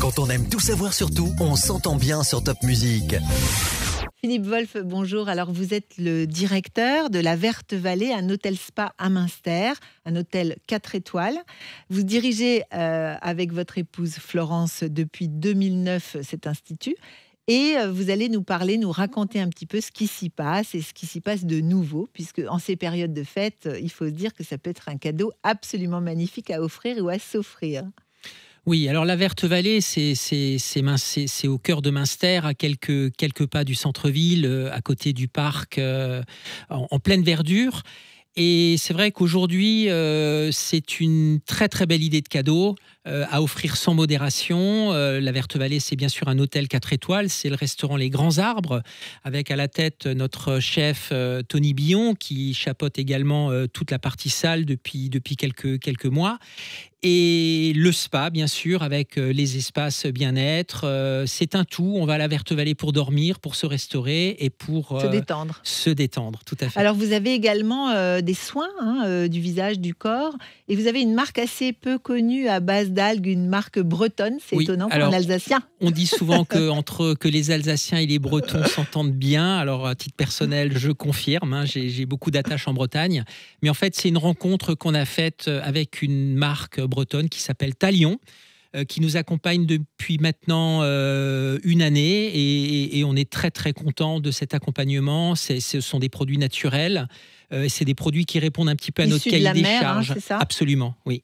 Quand on aime tout savoir sur tout, on s'entend bien sur Top Music. Philippe Wolf, bonjour. Alors, vous êtes le directeur de la Verte Vallée, un hôtel spa à Münster, un hôtel 4 étoiles. Vous dirigez avec votre épouse Florence depuis 2009 cet institut. Et vous allez nous parler, nous raconter un petit peu ce qui s'y passe et ce qui s'y passe de nouveau, puisque en ces périodes de fête, il faut se dire que ça peut être un cadeau absolument magnifique à offrir ou à s'offrir. Oui, alors la Verte Vallée, c'est au cœur de Münster, à quelques pas du centre-ville, à côté du parc, en pleine verdure. Et c'est vrai qu'aujourd'hui, c'est une très très belle idée de cadeau à offrir sans modération. La Verte Vallée, c'est bien sûr un hôtel 4 étoiles. C'est le restaurant Les Grands Arbres, avec à la tête notre chef Tony Billon, qui chapeaute également toute la partie salle depuis quelques mois. Et le spa, bien sûr, avec les espaces bien-être. C'est un tout. On va à la Verte Vallée pour dormir, pour se restaurer et pour se détendre, tout à fait. Alors, vous avez également des soins du visage, du corps. Et vous avez une marque assez peu connue à base d'algues, une marque bretonne. C'est étonnant pour un Alsacien. On dit souvent que les Alsaciens et les Bretons s'entendent bien. Alors, à titre personnel, je confirme. J'ai beaucoup d'attaches en Bretagne. Mais en fait, c'est une rencontre qu'on a faite avec une marque bretonne qui s'appelle Talion, qui nous accompagne depuis maintenant une année et on est très très content de cet accompagnement. Ce sont des produits naturels, c'est des produits qui répondent un petit peu à notre cahier des charges. C'est ça ? Absolument, oui.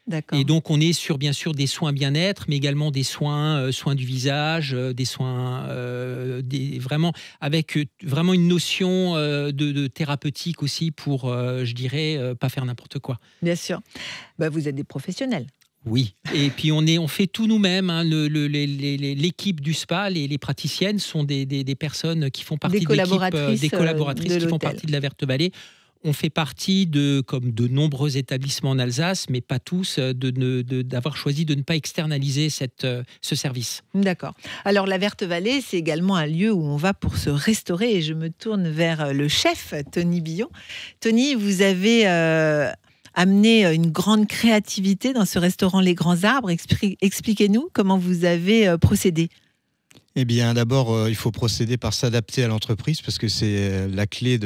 D'accord. Et donc on est sur bien sûr des soins bien-être, mais également des soins du visage, des soins vraiment avec vraiment une notion de thérapeutique aussi pour, je dirais, pas faire n'importe quoi. Bien sûr. Vous êtes des professionnels. Oui, et puis on fait tout nous-mêmes. L'équipe du spa, les praticiennes sont des personnes qui font partie de l'équipe, des collaboratrices qui font partie de la Verte Vallée. On fait partie comme de nombreux établissements en Alsace, mais pas tous, d'avoir choisi de ne pas externaliser ce service. D'accord. Alors, la Verte Vallée, c'est également un lieu où on va pour se restaurer. Et je me tourne vers le chef, Tony Billon. Tony, vous avez amené une grande créativité dans ce restaurant Les Grands Arbres. Expliquez-nous comment vous avez procédé. Eh bien, d'abord, il faut procéder par s'adapter à l'entreprise parce que c'est la clé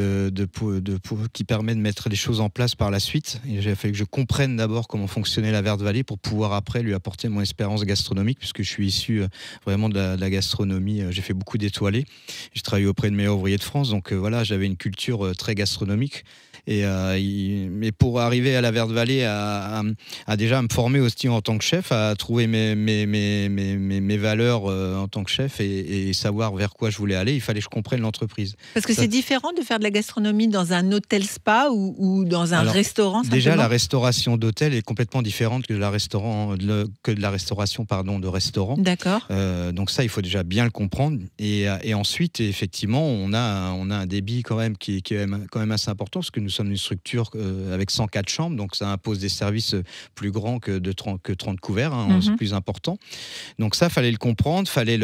qui permet de mettre les choses en place par la suite. Il a fallu que je comprenne d'abord comment fonctionnait la Verte Vallée pour pouvoir après lui apporter mon expérience gastronomique puisque je suis issu vraiment de la gastronomie. J'ai fait beaucoup d'étoilés. J'ai travaillé auprès de meilleurs ouvriers de France. Donc voilà, j'avais une culture très gastronomique. Mais pour arriver à la Verte Vallée, à déjà me former aussi en tant que chef, à trouver mes valeurs en tant que chef et savoir vers quoi je voulais aller, il fallait que je comprenne l'entreprise. Parce que c'est différent de faire de la gastronomie dans un hôtel spa ou dans un restaurant simplement. Déjà, la restauration d'hôtel est complètement différente que de la restauration de restaurant. D'accord. Donc ça, il faut déjà bien le comprendre. Et ensuite, effectivement, on a un débit quand même qui est quand même assez important parce que nous sommes une structure avec 104 chambres, donc ça impose des services plus grands que 30 couverts, c'est plus important. Donc ça, fallait le comprendre, fallait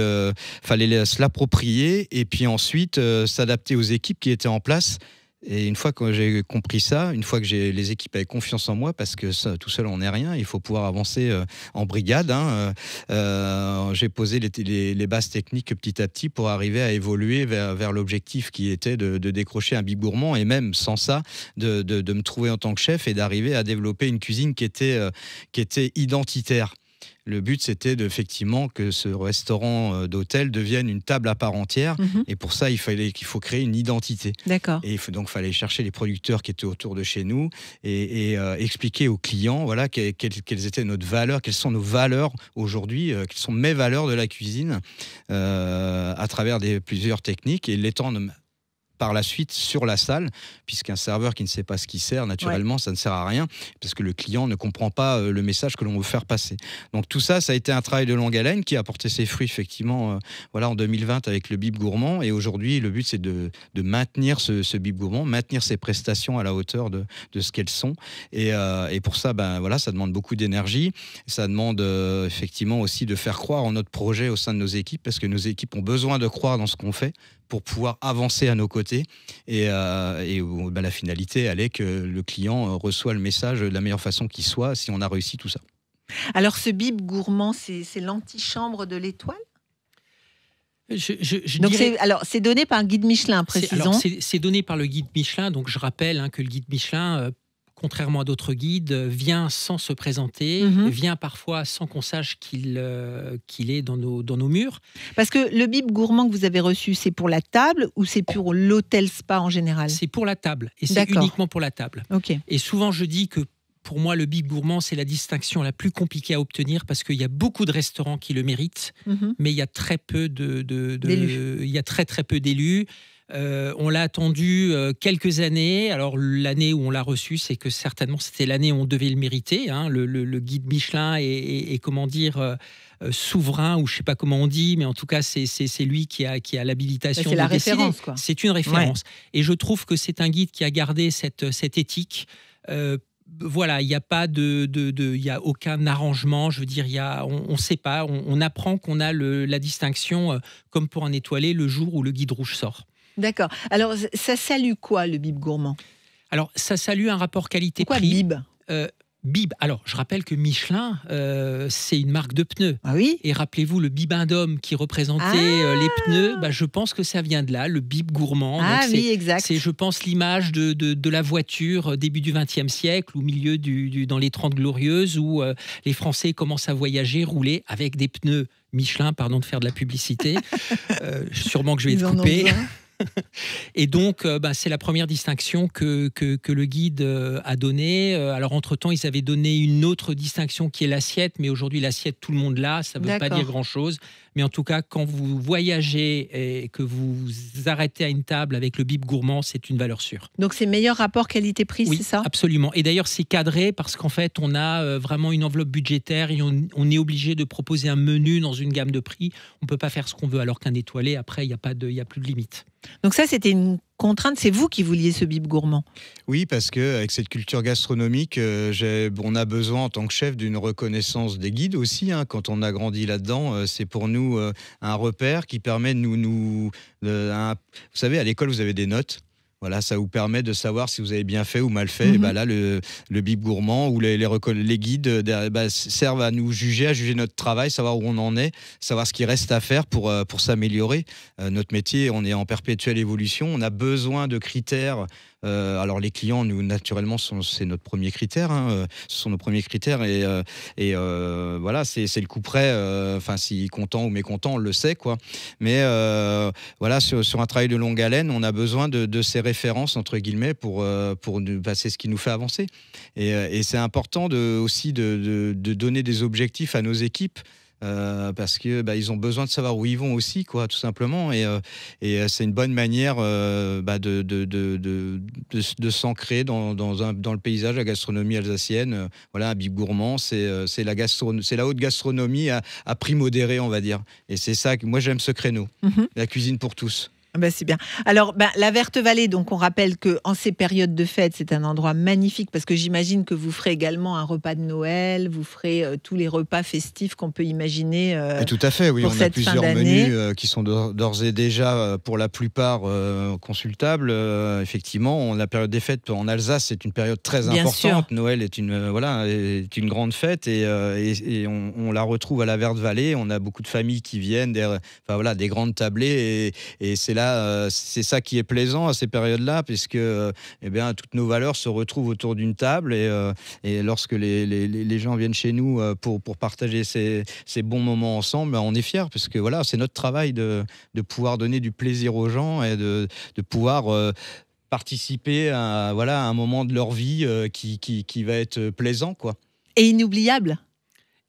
se l'approprier et puis ensuite s'adapter aux équipes qui étaient en place. Et une fois que j'ai compris ça, une fois que les équipes avaient confiance en moi, parce que ça, tout seul on n'est rien, il faut pouvoir avancer en brigade. J'ai posé les bases techniques petit à petit pour arriver à évoluer vers l'objectif qui était de décrocher un Bib Gourmand et même sans ça, de me trouver en tant que chef et d'arriver à développer une cuisine qui était identitaire. Le but, c'était effectivement que ce restaurant d'hôtel devienne une table à part entière. Et pour ça, il faut créer une identité. D'accord. Et donc, il fallait chercher les producteurs qui étaient autour de chez nous et expliquer aux clients voilà, quelles étaient notre valeur, quelles sont nos valeurs aujourd'hui, quelles sont mes valeurs de la cuisine à travers plusieurs techniques et l'étendre par la suite sur la salle, puisqu'un serveur qui ne sait pas ce qu'il sert, naturellement, ça ne sert à rien, parce que le client ne comprend pas le message que l'on veut faire passer. Donc tout ça, ça a été un travail de longue haleine qui a porté ses fruits, effectivement, en 2020 avec le Bib Gourmand. Et aujourd'hui, le but, c'est de maintenir ce Bib Gourmand, maintenir ses prestations à la hauteur de ce qu'elles sont. Et pour ça, ça demande beaucoup d'énergie. Ça demande effectivement aussi de faire croire en notre projet au sein de nos équipes, parce que nos équipes ont besoin de croire dans ce qu'on fait pour pouvoir avancer à nos côtés. Et la finalité, elle est que le client reçoit le message de la meilleure façon qui soit si on a réussi tout ça. Alors ce bib gourmand, c'est l'antichambre de l'étoile. Donc c'est donné par le guide Michelin, précisons. C'est donné par le guide Michelin, donc je rappelle que le guide Michelin, contrairement à d'autres guides, vient sans se présenter, vient parfois sans qu'on sache qu'il est dans nos murs. Parce que le bib gourmand que vous avez reçu, c'est pour la table ou c'est pour l'hôtel spa en général? C'est pour la table, et c'est uniquement pour la table. Okay. Et souvent je dis que pour moi, le bib gourmand, c'est la distinction la plus compliquée à obtenir parce qu'il y a beaucoup de restaurants qui le méritent, mais il y a très peu il y a très peu d'élus. On l'a attendu quelques années. Alors l'année où on l'a reçu, c'est que certainement c'était l'année où on devait le mériter. Hein. Le guide Michelin est comment dire souverain, ou je sais pas comment on dit, mais en tout cas c'est lui qui a l'habilitation. C'est la référence, quoi. C'est une référence. Ouais. Et je trouve que c'est un guide qui a gardé cette éthique. Voilà, il n'y a pas il y a aucun arrangement. Je veux dire, on ne sait pas. On apprend qu'on a la distinction, comme pour un étoilé, le jour où le guide rouge sort. D'accord. Alors, ça salue quoi, le bib gourmand? Alors, ça salue un rapport qualité-prix. Pourquoi bib? Bib. Alors, je rappelle que Michelin, c'est une marque de pneus. Ah oui. Et rappelez-vous le bibendum qui représentait les pneus. Je pense que ça vient de là, le bib gourmand. Ah donc oui, exact. C'est, je pense, l'image de la voiture début du XXe siècle, au milieu dans les 30 Glorieuses, où les Français commencent à voyager, rouler avec des pneus Michelin. Pardon de faire de la publicité. Sûrement que je vais être coupé. Et donc, c'est la première distinction que le guide a donnée. Alors, entre-temps, ils avaient donné une autre distinction qui est l'assiette, mais aujourd'hui, l'assiette, tout le monde l'a. Ça ne veut pas dire grand-chose. Mais en tout cas, quand vous voyagez et que vous vous arrêtez à une table avec le bib gourmand, c'est une valeur sûre. Donc, c'est meilleur rapport qualité-prix, oui, c'est ça? Absolument. Et d'ailleurs, c'est cadré parce qu'en fait, on a vraiment une enveloppe budgétaire et on est obligé de proposer un menu dans une gamme de prix. On ne peut pas faire ce qu'on veut, alors qu'un étoilé, après, il n'y a plus de limite. Donc ça, c'était une contrainte. C'est vous qui vouliez ce bib gourmand? Oui, parce qu'avec cette culture gastronomique, on a besoin en tant que chef d'une reconnaissance des guides aussi. Hein, quand on a grandi là-dedans, c'est pour nous un repère qui permet de vous savez, à l'école, vous avez des notes. Voilà, ça vous permet de savoir si vous avez bien fait ou mal fait. Et là, le bib gourmand ou les guides servent à nous juger, à juger notre travail, savoir où on en est, savoir ce qui reste à faire pour s'améliorer. Notre métier, on est en perpétuelle évolution. On a besoin de critères. Alors les clients, nous, naturellement, c'est notre premier critère. Hein, ce sont nos premiers critères et voilà, c'est le coup près. Enfin, si content ou mécontent, on le sait, quoi. Mais voilà, sur un travail de longue haleine, on a besoin de ces références entre guillemets pour c'est ce qui nous fait avancer. Et c'est important aussi de donner des objectifs à nos équipes. Parce que ils ont besoin de savoir où ils vont aussi, quoi, tout simplement, et c'est une bonne manière de s'ancrer dans le paysage, la gastronomie alsacienne. Voilà, un bib gourmand, c'est la haute gastronomie à prix modéré, on va dire, et c'est ça que moi j'aime, ce créneau, la cuisine pour tous. C'est bien. Alors, la Verte Vallée, donc on rappelle qu'en ces périodes de fête, c'est un endroit magnifique parce que j'imagine que vous ferez également un repas de Noël, vous ferez tous les repas festifs qu'on peut imaginer. Tout à fait, oui. On a plusieurs menus qui sont d'ores et déjà, pour la plupart, consultables. Effectivement, la période des fêtes en Alsace, c'est une période très importante. Sûr. Noël est une grande fête et on la retrouve à la Verte Vallée. On a beaucoup de familles qui viennent, des grandes tablées et c'est là. C'est ça qui est plaisant à ces périodes-là, puisque toutes nos valeurs se retrouvent autour d'une table et lorsque les gens viennent chez nous pour partager ces bons moments ensemble, on est fiers, parce que voilà, c'est notre travail de pouvoir donner du plaisir aux gens et de pouvoir participer à un moment de leur vie qui va être plaisant, quoi. Et inoubliable.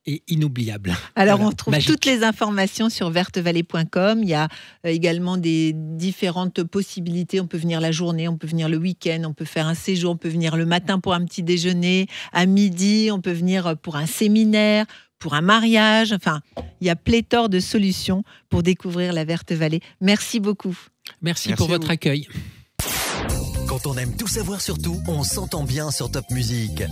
Et inoubliable. Alors, on trouve magique. Toutes les informations sur vertevallée.com. Il y a également des différentes possibilités. On peut venir la journée, on peut venir le week-end, on peut faire un séjour, on peut venir le matin pour un petit déjeuner, à midi, on peut venir pour un séminaire, pour un mariage. Enfin, il y a pléthore de solutions pour découvrir la Verte Vallée. Merci beaucoup. Merci pour votre accueil. Quand on aime tout savoir sur tout, on s'entend bien sur Top Music.